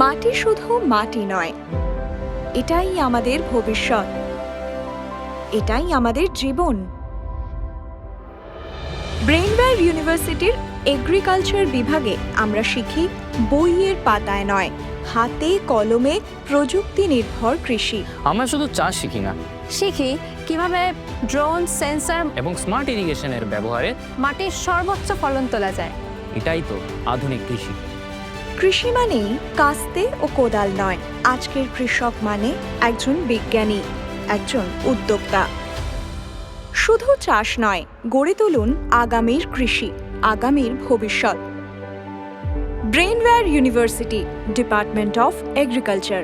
মাটি শুধু মাটি নয়, এটাই আমাদের ভবিষ্যৎ, এটাই আমাদের জীবন। ব্রেনওয়্যার ইউনিভার্সিটির এগ্রিকালচার বিভাগে আমরা শিখি বইয়ের পাতায় নয়, হাতে কলমে প্রযুক্তি নির্ভর কৃষি। আমরা শুধু চাষ শিখি না, শিখি কিভাবে ড্রোন, সেন্সর এবং স্মার্ট ইরিগেশনের ব্যবহারে মাটির সর্বোচ্চ ফলন তোলা যায়। এটাই তো আধুনিক কৃষি। কৃষি মানেই কাস্তে ও কোদাল নয়, আজকের কৃষক মানে একজন বিজ্ঞানী, একজন উদ্যোক্তা। শুধু চাষ নয়, গড়ে তুলুন আগামীর কৃষি, আগামীর ভবিষ্যৎ। Brainware university, department of agriculture.